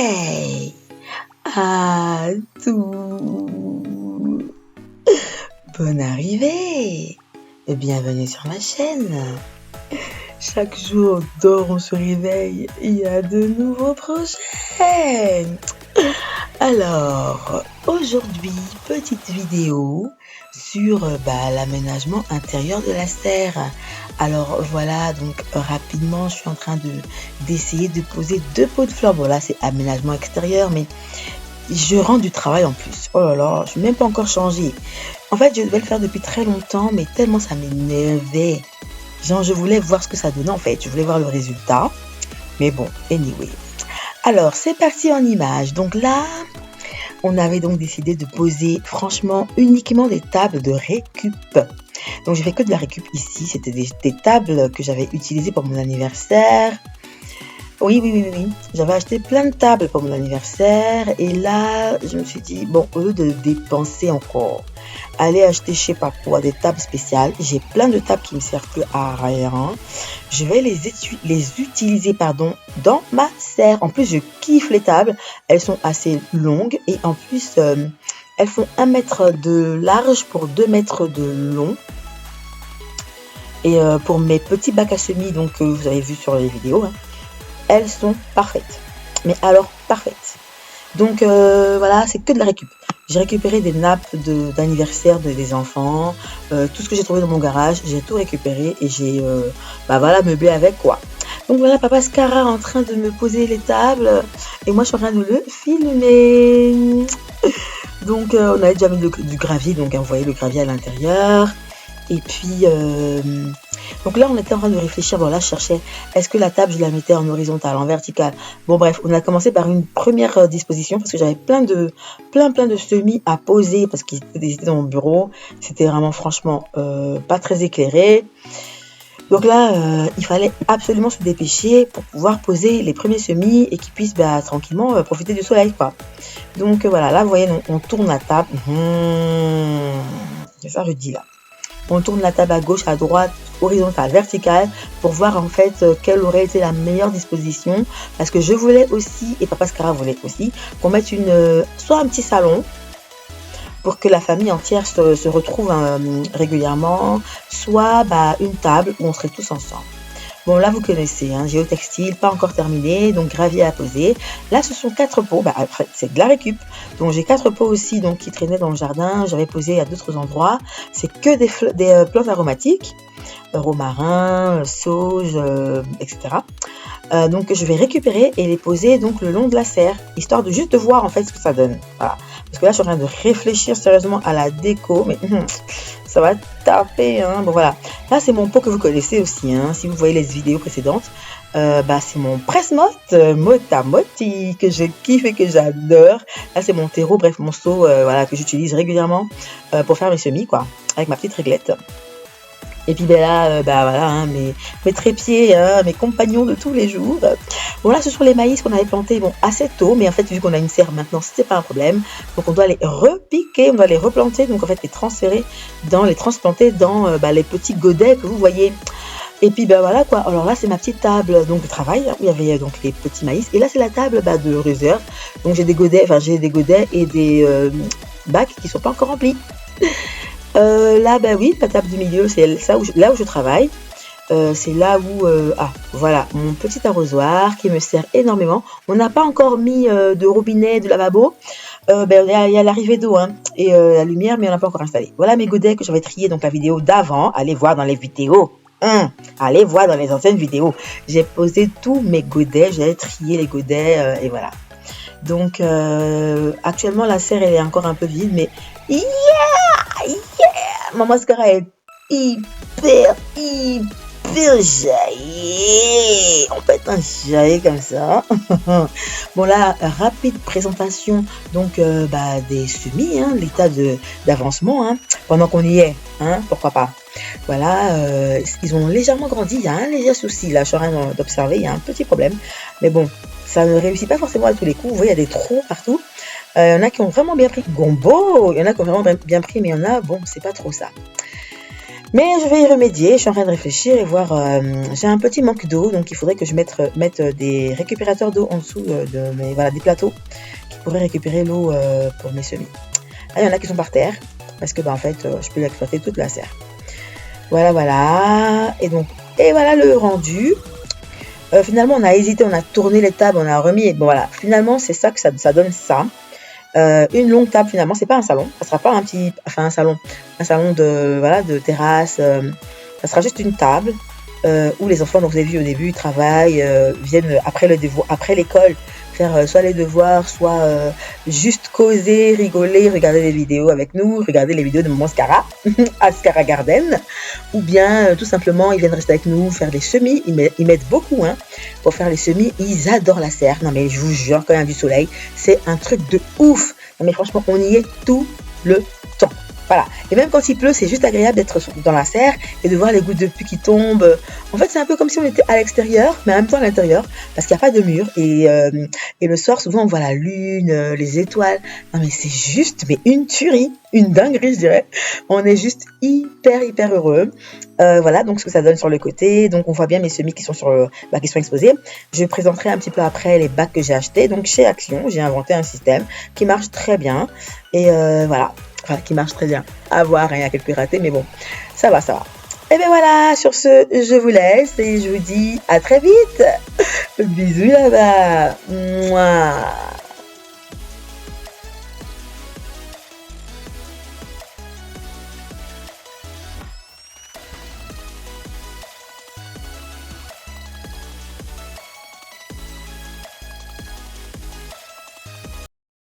réveil à tout. Bonne arrivée et bienvenue sur ma chaîne. Chaque jour, on dort, on se réveille, il y a de nouveaux projets. Alors, aujourd'hui, petite vidéo sur l'aménagement intérieur de la serre. Alors voilà, donc rapidement, je suis en train d'essayer de poser 2 pots de fleurs. Bon là, c'est aménagement extérieur, mais je rends du travail en plus. Oh là là, je n'ai même pas encore changé. En fait, je devais le faire depuis très longtemps, mais tellement ça m'énervait. Genre, je voulais voir ce que ça donnait en fait. Je voulais voir le résultat. Mais bon, anyway. Alors, c'est parti en image. Donc là, on avait donc décidé de poser franchement uniquement des tables de récup. Donc, j'ai fait que de la récup ici. C'était des tables que j'avais utilisées pour mon anniversaire. Oui. J'avais acheté plein de tables pour mon anniversaire. Et là, je me suis dit, bon, au lieu de dépenser encore, aller acheter je sais pas quoi, des tables spéciales. J'ai plein de tables qui me servent plus à rien. Je vais les utiliser dans ma serre. En plus, je kiffe les tables. Elles sont assez longues et en plus, elles font 1 mètre de large pour 2 mètres de long. Et pour mes petits bacs à semis, donc vous avez vu sur les vidéos, hein, elles sont parfaites. Mais alors parfaites. Donc voilà, c'est que de la récup. J'ai récupéré des nappes d'anniversaire des enfants, tout ce que j'ai trouvé dans mon garage, j'ai tout récupéré et j'ai meublé avec quoi. Donc voilà, papa Scara en train de me poser les tables et moi je suis en train de le filmer. Donc on avait déjà mis du gravier, donc vous voyez le gravier à l'intérieur. Et puis, donc là, on était en train de réfléchir. Bon, là, je cherchais, est-ce que la table, je la mettais en horizontal, en vertical? Bon, bref, on a commencé par une première disposition parce que j'avais plein de semis à poser parce qu'ils étaient dans mon bureau. C'était vraiment, franchement, pas très éclairé. Donc là, il fallait absolument se dépêcher pour pouvoir poser les premiers semis et qu'ils puissent tranquillement profiter du soleil, quoi. Donc voilà, là, vous voyez, on tourne la table. C'est ça, je dis là. On tourne la table à gauche, à droite, horizontale, verticale, pour voir en fait quelle aurait été la meilleure disposition. Parce que je voulais aussi, et papa Scara voulait aussi, qu'on mette soit un petit salon, pour que la famille entière se retrouve régulièrement, soit une table où on serait tous ensemble. Bon, là, vous connaissez, hein, géotextile, pas encore terminé, donc gravier à poser. Là, ce sont 4 pots, après, c'est de la récup. Donc, j'ai 4 pots aussi donc, qui traînaient dans le jardin. J'avais posé à d'autres endroits. C'est que des plantes aromatiques, romarin, sauge, etc. Donc, je vais récupérer et les poser donc, le long de la serre, histoire de juste de voir en fait ce que ça donne. Voilà. Parce que là, je suis en train de réfléchir sérieusement à la déco, mais ça va taper, hein. Bon, voilà. Là, c'est mon pot que vous connaissez aussi, hein. Si vous voyez les vidéos précédentes, c'est mon presse-motte, Mota Motti, que je kiffe et que j'adore. Là, c'est mon terreau, bref, mon seau, que j'utilise régulièrement pour faire mes semis, quoi, avec ma petite réglette. Et puis là, voilà, mes trépieds, hein, mes compagnons de tous les jours. Bon là, ce sont les maïs qu'on avait plantés assez tôt, mais en fait, vu qu'on a une serre maintenant, c'est pas un problème. Donc on doit les repiquer, on doit les replanter, donc en fait les transplanter dans les petits godets que vous voyez. Et puis voilà quoi. Alors là, c'est ma petite table donc de travail, hein, où il y avait donc les petits maïs. Et là, c'est la table de réserve. Donc j'ai des godets et des bacs qui sont pas encore remplis. Là, oui, la table du milieu, c'est là où je travaille. C'est là où, voilà, mon petit arrosoir qui me sert énormément. On n'a pas encore mis de robinet, de lavabo. Il y a l'arrivée d'eau, hein, et la lumière, mais on n'a pas encore installé. Voilà mes godets que j'avais triés, donc la vidéo d'avant. Allez voir dans les vidéos. Allez voir dans les anciennes vidéos. J'ai posé tous mes godets, j'ai trié les godets, et voilà. Donc, actuellement, la serre, elle est encore un peu vide, mais Maman Scara est hyper jaillée. On peut être un jaillet comme ça. Bon là, rapide présentation donc des semis, hein, l'état d'avancement, hein, pendant qu'on y est, hein, pourquoi pas. Voilà, ils ont légèrement grandi, il y a un léger souci là, je suis en train d'observer, il y a un petit problème. Mais bon, ça ne réussit pas forcément à tous les coups, vous voyez, il y a des trous partout. Il y en a qui ont vraiment bien pris Gombo, il y en a qui ont vraiment bien pris, mais il y en a, bon, c'est pas trop ça. Mais je vais y remédier, je suis en train de réfléchir et voir, j'ai un petit manque d'eau, donc il faudrait que je mette des récupérateurs d'eau en dessous voilà, des plateaux qui pourraient récupérer l'eau pour mes semis. Là, il y en a qui sont par terre, parce que en fait, je peux l'exploiter toute la serre. Voilà, voilà, et voilà le rendu. Finalement, on a hésité, on a tourné les tables, on a remis, et bon voilà, finalement, c'est ça que ça donne ça. Une longue table, finalement, c'est pas un salon, ça sera pas un salon de terrasse, ça sera juste une table où les enfants, donc vous avez vu au début, ils travaillent, viennent après l'école faire soit les devoirs, soit juste causer, rigoler, regarder des vidéos avec nous, regarder les vidéos de Maman Scara, Ascara Garden, ou bien tout simplement ils viennent rester avec nous, faire des semis, ils mettent beaucoup pour faire les semis, ils adorent la serre, non mais je vous jure, quand il y a du soleil, c'est un truc de ouf, non mais franchement on y est tout le temps. Voilà. Et même quand il pleut, c'est juste agréable d'être dans la serre et de voir les gouttes de pluie qui tombent. En fait, c'est un peu comme si on était à l'extérieur, mais en même temps à l'intérieur, parce qu'il n'y a pas de mur. Et le soir, souvent, on voit la lune, les étoiles. Non, mais c'est juste, mais une tuerie, une dinguerie, je dirais. On est juste hyper, hyper heureux. Voilà, donc ce que ça donne sur le côté. Donc, on voit bien mes semis qui sont qui sont exposés. Je présenterai un petit peu après les bacs que j'ai achetés. Donc, chez Action, j'ai inventé un système qui marche très bien. Et voilà. Enfin, qui marche très bien. À voir, il y a quelques ratés, mais bon, ça va, ça va. Et bien voilà, sur ce, je vous laisse et je vous dis à très vite. Bisous là-bas. Mouah.